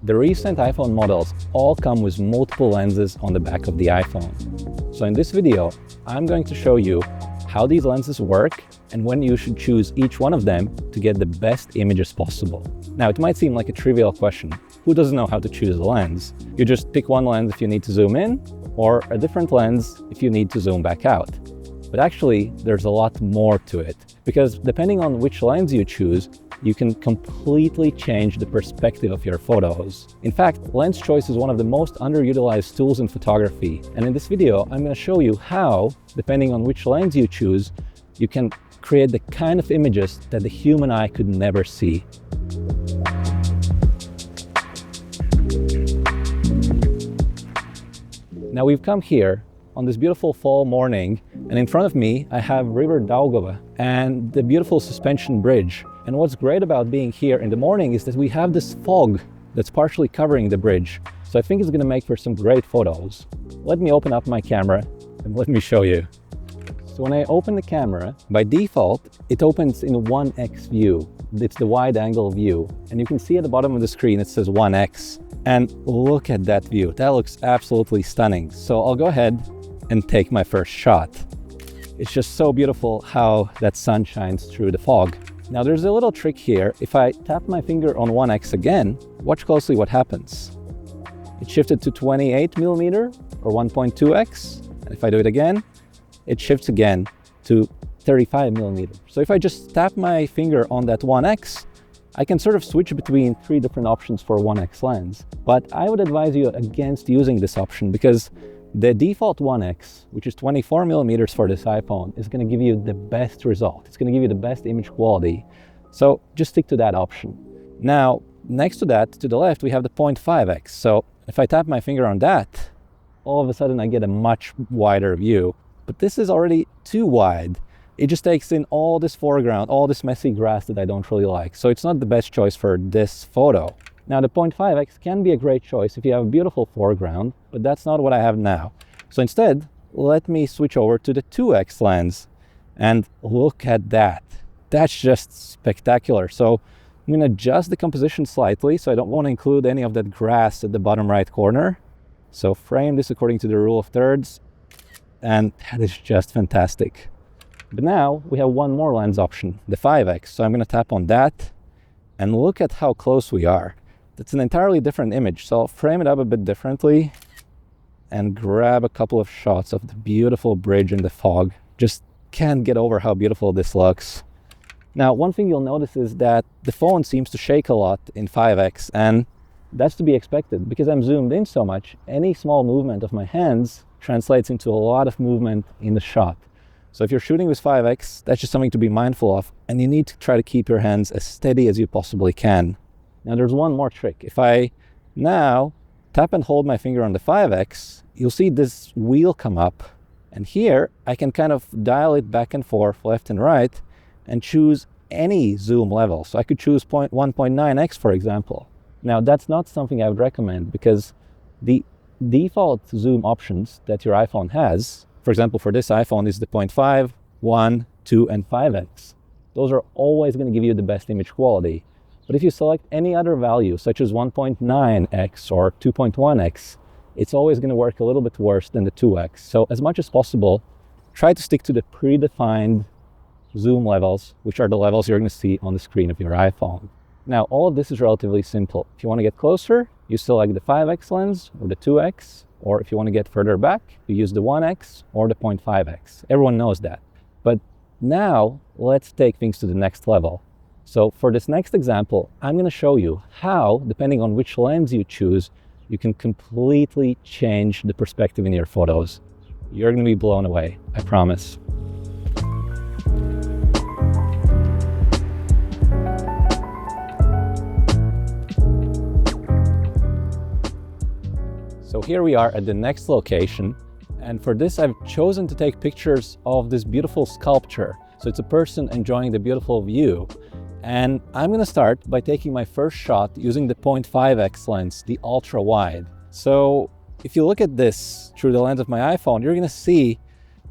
The recent iPhone models all come with multiple lenses on the back of the iPhone. So in this video, I'm going to show you how these lenses work and when you should choose each one of them to get the best images possible. Now, it might seem like a trivial question. Who doesn't know how to choose a lens? You just pick one lens if you need to zoom in, or a different lens if you need to zoom back out. But actually, there's a lot more to it, because depending on which lens you choose, you can completely change the perspective of your photos. In fact, lens choice is one of the most underutilized tools in photography. And in this video, I'm going to show you how, depending on which lens you choose, you can create the kind of images that the human eye could never see. Now we've come here on this beautiful fall morning, and in front of me I have River Daugava and the beautiful suspension bridge. And what's great about being here in the morning is that we have this fog that's partially covering the bridge. So I think it's going to make for some great photos. Let me open up my camera and let me show you. So when I open the camera, by default, it opens in 1x view. It's the wide angle view. And you can see at the bottom of the screen, it says 1x. And look at that view. That looks absolutely stunning. So I'll go ahead and take my first shot. It's just so beautiful how that sun shines through the fog. Now there's a little trick here. If I tap my finger on 1x again, watch closely what happens. It shifted to 28mm or 1.2x. And if I do it again, it shifts again to 35mm. So if I just tap my finger on that 1x, I can sort of switch between three different options for 1x lens. But I would advise you against using this option because the default 1x, which is 24mm for this iPhone, is going to give you the best result. It's going to give you the best image quality. So just stick to that option. Now, next to that, to the left, we have the 0.5x. So if I tap my finger on that, all of a sudden I get a much wider view. But this is already too wide. It just takes in all this foreground, all this messy grass that I don't really like. So it's not the best choice for this photo. Now the 0.5x can be a great choice if you have a beautiful foreground, but that's not what I have now. So instead, let me switch over to the 2x lens and look at that. That's just spectacular. So I'm going to adjust the composition slightly so I don't want to include any of that grass at the bottom right corner. So frame this according to the rule of thirds, and that is just fantastic. But now we have one more lens option, the 5x. So I'm going to tap on that and look at how close we are. That's an entirely different image. So I'll frame it up a bit differently and grab a couple of shots of the beautiful bridge in the fog. Just can't get over how beautiful this looks. Now, one thing you'll notice is that the phone seems to shake a lot in 5x, and that's to be expected because I'm zoomed in so much. Any small movement of my hands translates into a lot of movement in the shot. So if you're shooting with 5x, that's just something to be mindful of, and you need to try to keep your hands as steady as you possibly can. Now there's one more trick. If I now tap and hold my finger on the 5x, you'll see this wheel come up, and here I can kind of dial it back and forth, left and right, and choose any zoom level. So I could choose 1.9x, for example. Now that's not something I would recommend because the default zoom options that your iPhone has, for example, for this iPhone is the 0.5, 1, 2, and 5x. Those are always going to give you the best image quality. But if you select any other value, such as 1.9x or 2.1x, it's always going to work a little bit worse than the 2x. So as much as possible, try to stick to the predefined zoom levels, which are the levels you're going to see on the screen of your iPhone. Now, all of this is relatively simple. If you want to get closer, you select the 5x lens or the 2x, or if you want to get further back, you use the 1x or the 0.5x. Everyone knows that. But now, let's take things to the next level. So for this next example, I'm going to show you how, depending on which lens you choose, you can completely change the perspective in your photos. You're going to be blown away, I promise. So here we are at the next location, and for this I've chosen to take pictures of this beautiful sculpture. So it's a person enjoying the beautiful view. And I'm going to start by taking my first shot using the 0.5x lens, the ultra wide. So if you look at this through the lens of my iPhone, you're going to see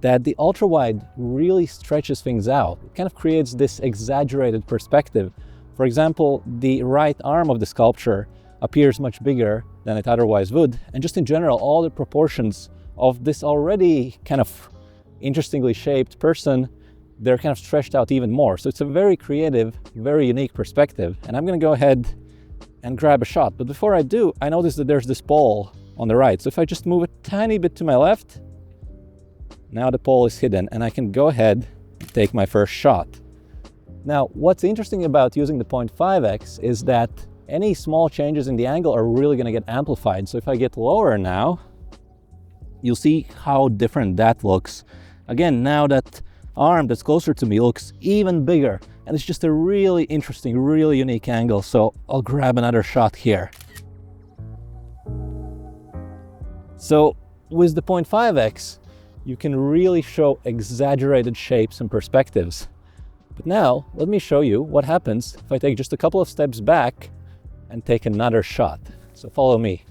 that the ultra wide really stretches things out. It kind of creates this exaggerated perspective. For example, the right arm of the sculpture appears much bigger than it otherwise would. And just in general, all the proportions of this already kind of interestingly shaped person, they're kind of stretched out even more. So it's a very creative, very unique perspective. And I'm going to go ahead and grab a shot. But before I do, I notice that there's this pole on the right. So if I just move a tiny bit to my left, now the pole is hidden and I can go ahead and take my first shot. Now, what's interesting about using the 0.5x is that any small changes in the angle are really going to get amplified. So if I get lower now, you'll see how different that looks. Again, now that arm that's closer to me looks even bigger, and it's just a really interesting, really unique angle. So I'll grab another shot here. So with the 0.5x, you can really show exaggerated shapes and perspectives. But now, let me show you what happens if I take just a couple of steps back and take another shot. So follow me.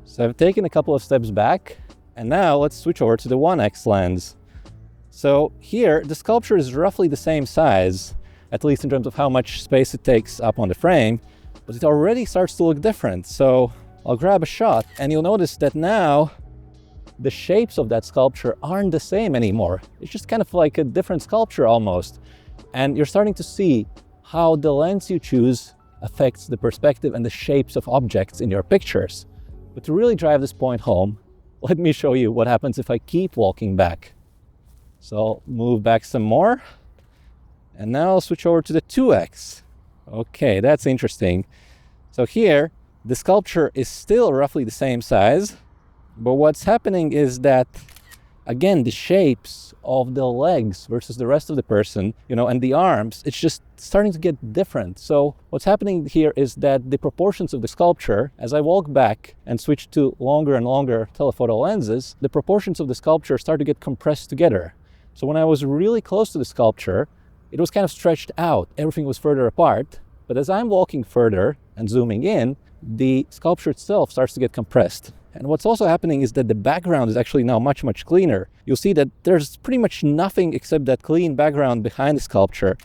So I've taken a couple of steps back, and now let's switch over to the 1x lens. So here, the sculpture is roughly the same size, at least in terms of how much space it takes up on the frame, but it already starts to look different. So I'll grab a shot, and you'll notice that now the shapes of that sculpture aren't the same anymore. It's just kind of like a different sculpture almost. And you're starting to see how the lens you choose affects the perspective and the shapes of objects in your pictures. But to really drive this point home, let me show you what happens if I keep walking back. So I'll move back some more. And now I'll switch over to the 2x. Okay, that's interesting. So here, the sculpture is still roughly the same size. But what's happening is that, again, the shapes of the legs versus the rest of the person, and the arms, it's just starting to get different. So what's happening here is that the proportions of the sculpture, as I walk back and switch to longer and longer telephoto lenses, the proportions of the sculpture start to get compressed together. So when I was really close to the sculpture, it was kind of stretched out. Everything was further apart. But as I'm walking further and zooming in, the sculpture itself starts to get compressed. And what's also happening is that the background is actually now much, much cleaner. You'll see that there's pretty much nothing except that clean background behind the sculpture.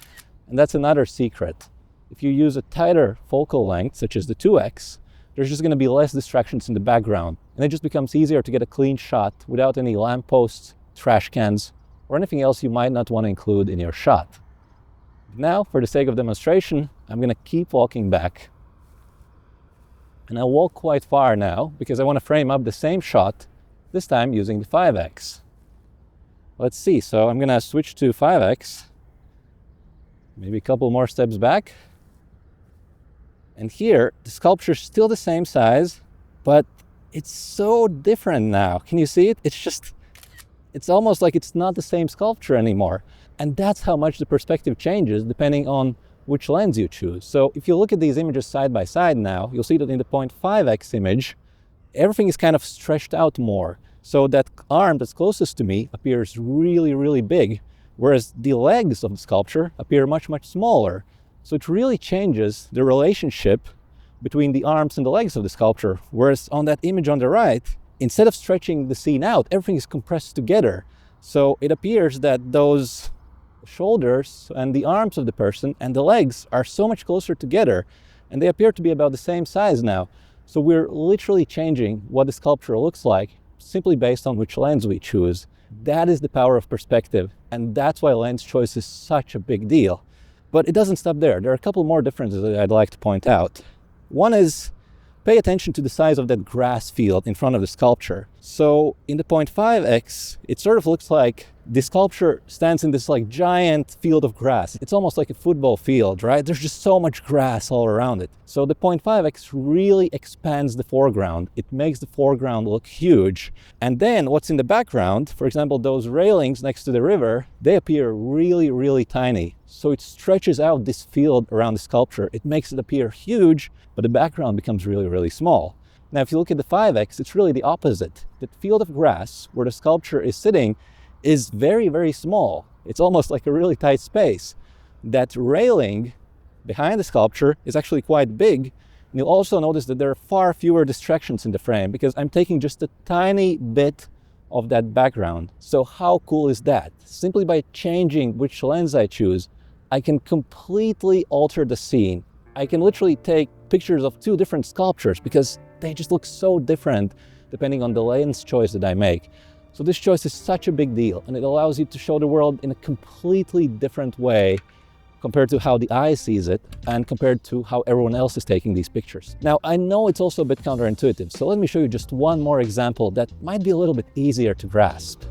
And that's another secret. If you use a tighter focal length, such as the 2x, there's just going to be less distractions in the background. And it just becomes easier to get a clean shot without any lampposts, trash cans, or anything else you might not want to include in your shot. Now, for the sake of demonstration, I'm going to keep walking back. And I'll walk quite far now because I want to frame up the same shot, this time using the 5x. Let's see, so I'm going to switch to 5x, maybe a couple more steps back. And here, the sculpture is still the same size, but it's so different now. Can you see it? It's almost like it's not the same sculpture anymore. And that's how much the perspective changes depending on which lens you choose. So if you look at these images side by side now, you'll see that in the 0.5x image, everything is kind of stretched out more. So that arm that's closest to me appears really, really big, whereas the legs of the sculpture appear much, much smaller. So it really changes the relationship between the arms and the legs of the sculpture. Whereas on that image on the right, instead of stretching the scene out, everything is compressed together. So it appears that those shoulders and the arms of the person and the legs are so much closer together, and they appear to be about the same size now. So we're literally changing what the sculpture looks like simply based on which lens we choose. That is the power of perspective, and that's why lens choice is such a big deal. But it doesn't stop there. There are a couple more differences that I'd like to point out. One is, pay attention to the size of that grass field in front of the sculpture. So in the 0.5x, it sort of looks like the sculpture stands in this like giant field of grass. It's almost like a football field, right? There's just so much grass all around it. So the 0.5x really expands the foreground. It makes the foreground look huge. And then what's in the background, for example, those railings next to the river, they appear really, really tiny. So it stretches out this field around the sculpture. It makes it appear huge, but the background becomes really, really small. Now, if you look at the 5x, it's really the opposite. The field of grass where the sculpture is sitting is very, very small. It's almost like a really tight space. That railing behind the sculpture is actually quite big. And you'll also notice that there are far fewer distractions in the frame because I'm taking just a tiny bit of that background. So how cool is that? Simply by changing which lens I choose, I can completely alter the scene. I can literally take pictures of two different sculptures because they just look so different depending on the lens choice that I make. So this choice is such a big deal, and it allows you to show the world in a completely different way compared to how the eye sees it and compared to how everyone else is taking these pictures. Now, I know it's also a bit counterintuitive, so let me show you just one more example that might be a little bit easier to grasp.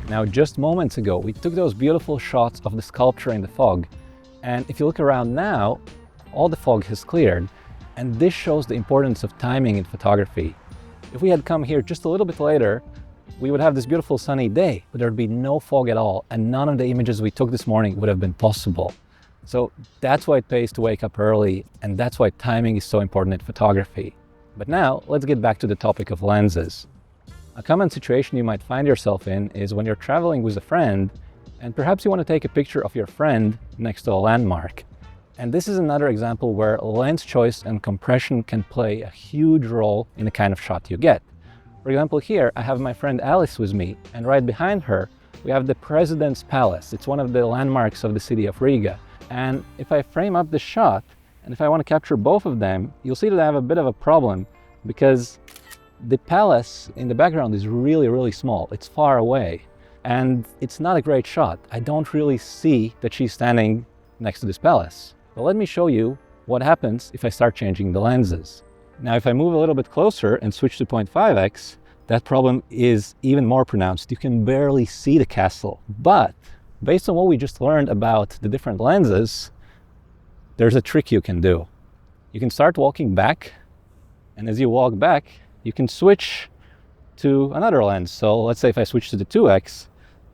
Now, just moments ago, we took those beautiful shots of the sculpture in the fog. And if you look around now, all the fog has cleared. And this shows the importance of timing in photography. If we had come here just a little bit later, we would have this beautiful sunny day, but there'd be no fog at all. And none of the images we took this morning would have been possible. So that's why it pays to wake up early. And that's why timing is so important in photography. But now let's get back to the topic of lenses. A common situation you might find yourself in is when you're traveling with a friend and perhaps you want to take a picture of your friend next to a landmark. And this is another example where lens choice and compression can play a huge role in the kind of shot you get. For example, here I have my friend Alice with me, and right behind her we have the President's Palace. It's one of the landmarks of the city of Riga. And if I frame up the shot and if I want to capture both of them, you'll see that I have a bit of a problem because the palace in the background is really, really small. It's far away and it's not a great shot. I don't really see that she's standing next to this palace. But let me show you what happens if I start changing the lenses. Now, if I move a little bit closer and switch to 0.5x, that problem is even more pronounced. You can barely see the castle. But based on what we just learned about the different lenses, there's a trick you can do. You can start walking back, and as you walk back, you can switch to another lens. So let's say if I switch to the 2x,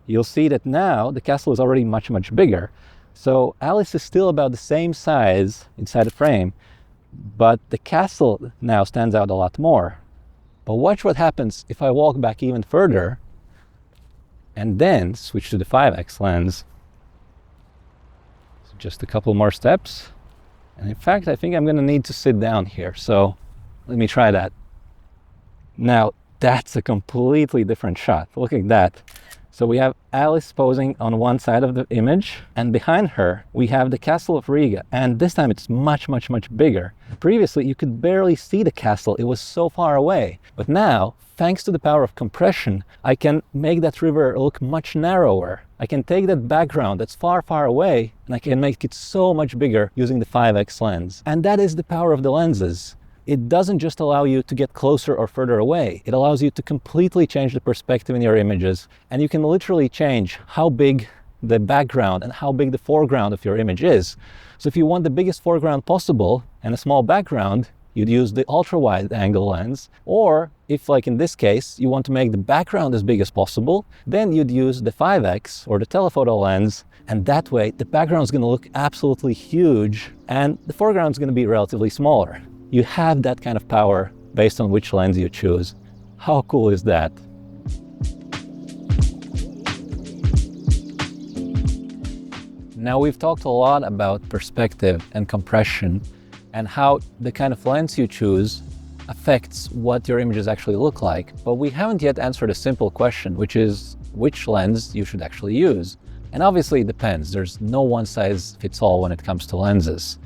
you'll see that now the castle is already much, much bigger. So Alice is still about the same size inside the frame, but the castle now stands out a lot more. But watch what happens if I walk back even further and then switch to the 5x lens. So just a couple more steps. And in fact, I think I'm going to need to sit down here. So let me try that. Now, that's a completely different shot. Look at that. So we have Alice posing on one side of the image, and behind her, we have the castle of Riga. And this time it's much, much, much bigger. Previously, you could barely see the castle. It was so far away. But now, thanks to the power of compression, I can make that river look much narrower. I can take that background that's far, far away, and I can make it so much bigger using the 5x lens. And that is the power of the lenses. It doesn't just allow you to get closer or further away. It allows you to completely change the perspective in your images. And you can literally change how big the background and how big the foreground of your image is. So if you want the biggest foreground possible and a small background, you'd use the ultra-wide angle lens. Or if, like in this case, you want to make the background as big as possible, then you'd use the 5x or the telephoto lens. And that way, the background is going to look absolutely huge and the foreground is going to be relatively smaller. You have that kind of power based on which lens you choose. How cool is that? Now, we've talked a lot about perspective and compression and how the kind of lens you choose affects what your images actually look like. But we haven't yet answered a simple question, which is which lens you should actually use. And obviously it depends. There's no one size fits all when it comes to lenses.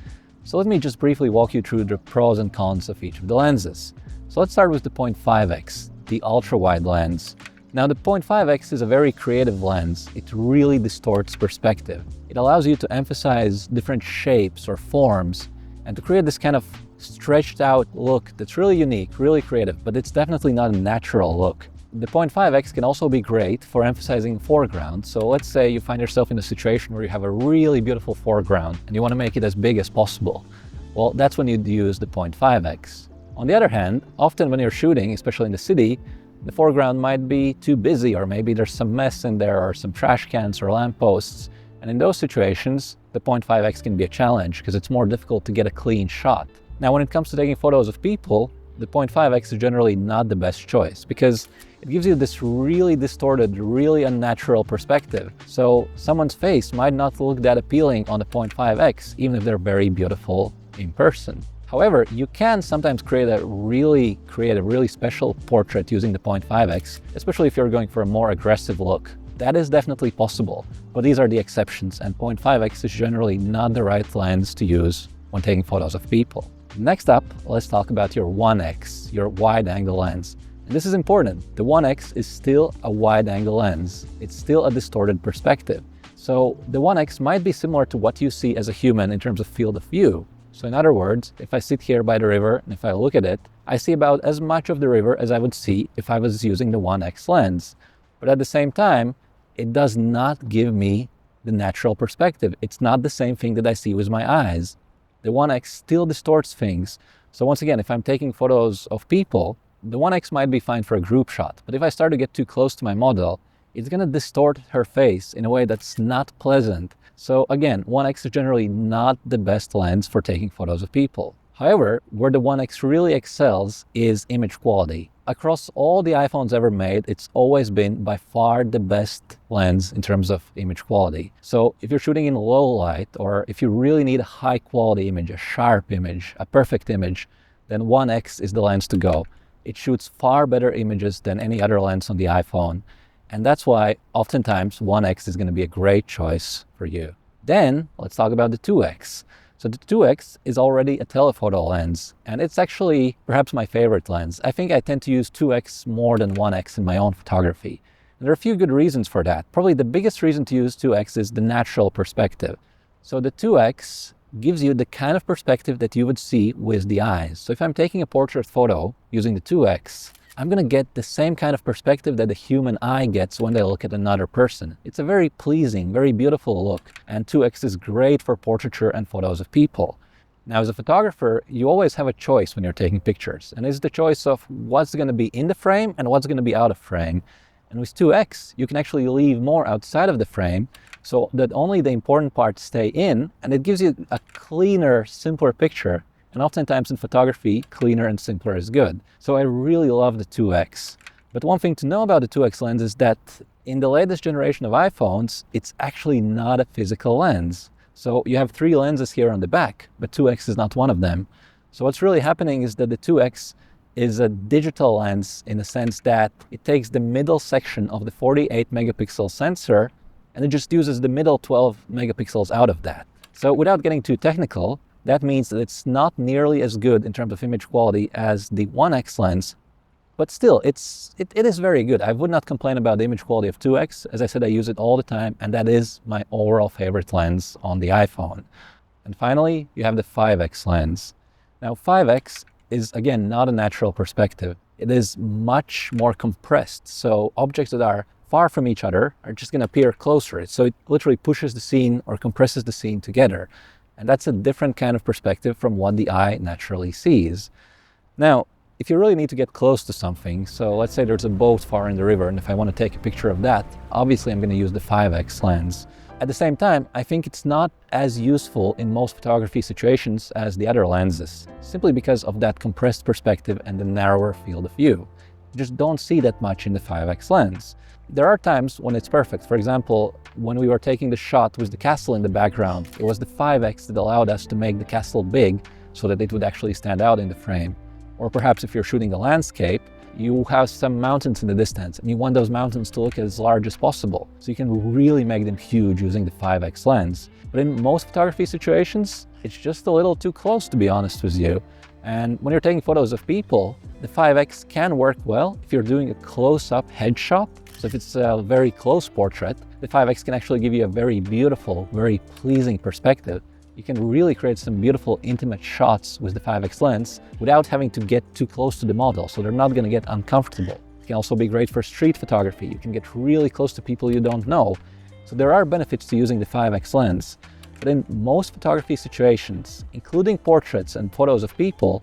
So let me just briefly walk you through the pros and cons of each of the lenses. So let's start with the 0.5x, the ultra-wide lens. Now, the 0.5x is a very creative lens. It really distorts perspective. It allows you to emphasize different shapes or forms and to create this kind of stretched out look that's really unique, really creative, but it's definitely not a natural look. The 0.5x can also be great for emphasizing foreground. So let's say you find yourself in a situation where you have a really beautiful foreground and you want to make it as big as possible. Well, that's when you'd use the 0.5x. On the other hand, often when you're shooting, especially in the city, the foreground might be too busy, or maybe there's some mess in there or some trash cans or lampposts. And in those situations, the 0.5x can be a challenge because it's more difficult to get a clean shot. Now, when it comes to taking photos of people, the 0.5x is generally not the best choice because it gives you this really distorted, really unnatural perspective. So someone's face might not look that appealing on the 0.5x, even if they're very beautiful in person. However, you can sometimes create a really special portrait using the 0.5x, especially if you're going for a more aggressive look. That is definitely possible, but these are the exceptions, and 0.5x is generally not the right lens to use when taking photos of people. Next up, let's talk about your 1x, your wide-angle lens. And this is important. The 1x is still a wide-angle lens. It's still a distorted perspective. So the 1x might be similar to what you see as a human in terms of field of view. So in other words, if I sit here by the river and if I look at it, I see about as much of the river as I would see if I was using the 1x lens. But at the same time, it does not give me the natural perspective. It's not the same thing that I see with my eyes. The 1x still distorts things. So once again, if I'm taking photos of people, the 1x might be fine for a group shot. But if I start to get too close to my model, it's going to distort her face in a way that's not pleasant. So again, 1x is generally not the best lens for taking photos of people. However, where the 1x really excels is image quality. Across all the iPhones ever made, it's always been by far the best lens in terms of image quality. So if you're shooting in low light, or if you really need a high quality image, a sharp image, a perfect image, then 1x is the lens to go. It shoots far better images than any other lens on the iPhone. And that's why oftentimes 1x is going to be a great choice for you. Then let's talk about the 2x. So the 2x is already a telephoto lens, and it's actually perhaps my favorite lens. I think I tend to use 2x more than 1x in my own photography. And there are a few good reasons for that. Probably the biggest reason to use 2x is the natural perspective. So the 2x gives you the kind of perspective that you would see with the eyes. So if I'm taking a portrait photo using the 2x, I'm going to get the same kind of perspective that the human eye gets when they look at another person. It's a very pleasing, very beautiful look, and 2x is great for portraiture and photos of people. Now, as a photographer, you always have a choice when you're taking pictures, and it's the choice of what's going to be in the frame and what's going to be out of frame. And with 2x, you can actually leave more outside of the frame so that only the important parts stay in, and it gives you a cleaner, simpler picture. And oftentimes in photography, cleaner and simpler is good. So I really love the 2x. But one thing to know about the 2x lens is that in the latest generation of iPhones, it's actually not a physical lens. So you have 3 lenses here on the back, but 2x is not one of them. So what's really happening is that the 2x is a digital lens in the sense that it takes the middle section of the 48 megapixel sensor and it just uses the middle 12 megapixels out of that. So without getting too technical, that means that it's not nearly as good in terms of image quality as the 1x lens, but still, it is very good. I would not complain about the image quality of 2x. As I said, I use it all the time, and that is my overall favorite lens on the iPhone. And finally, you have the 5x lens. Now, 5x is, again, not a natural perspective. It is much more compressed, so objects that are far from each other are just going to appear closer. So it literally pushes the scene or compresses the scene together. And that's a different kind of perspective from what the eye naturally sees. Now, if you really need to get close to something, so let's say there's a boat far in the river, and if I want to take a picture of that, obviously I'm going to use the 5x lens. At the same time, I think it's not as useful in most photography situations as the other lenses, simply because of that compressed perspective and the narrower field of view. You just don't see that much in the 5x lens. There are times when it's perfect. For example, when we were taking the shot with the castle in the background, it was the 5x that allowed us to make the castle big so that it would actually stand out in the frame. Or perhaps if you're shooting a landscape, you have some mountains in the distance and you want those mountains to look as large as possible. So you can really make them huge using the 5x lens. But in most photography situations, it's just a little too close, to be honest with you. And when you're taking photos of people, the 5x can work well if you're doing a close-up headshot. So if it's a very close portrait, the 5x can actually give you a very beautiful, very pleasing perspective. You can really create some beautiful intimate shots with the 5x lens without having to get too close to the model, so they're not going to get uncomfortable. It can also be great for street photography. You can get really close to people you don't know. So there are benefits to using the 5x lens. But in most photography situations, including portraits and photos of people,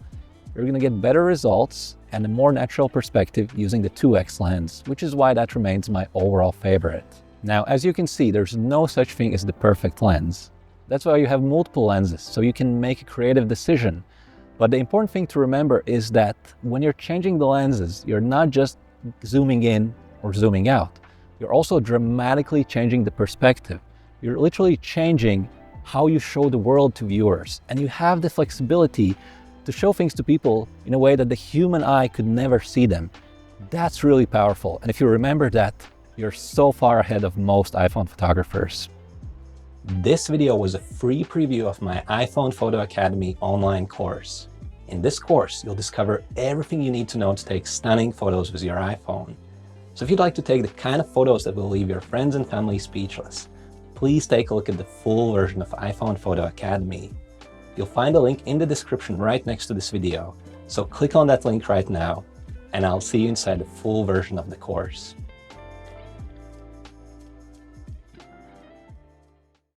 you're going to get better results and a more natural perspective using the 2x lens, which is why that remains my overall favorite. Now, as you can see, there's no such thing as the perfect lens. That's why you have multiple lenses, so you can make a creative decision. But the important thing to remember is that when you're changing the lenses, you're not just zooming in or zooming out. You're also dramatically changing the perspective. You're literally changing how you show the world to viewers. And you have the flexibility to show things to people in a way that the human eye could never see them. That's really powerful. And if you remember that, you're so far ahead of most iPhone photographers. This video was a free preview of my iPhone Photo Academy online course. In this course, you'll discover everything you need to know to take stunning photos with your iPhone. So if you'd like to take the kind of photos that will leave your friends and family speechless, please take a look at the full version of iPhone Photo Academy. You'll find a link in the description right next to this video, so click on that link right now, and I'll see you inside the full version of the course.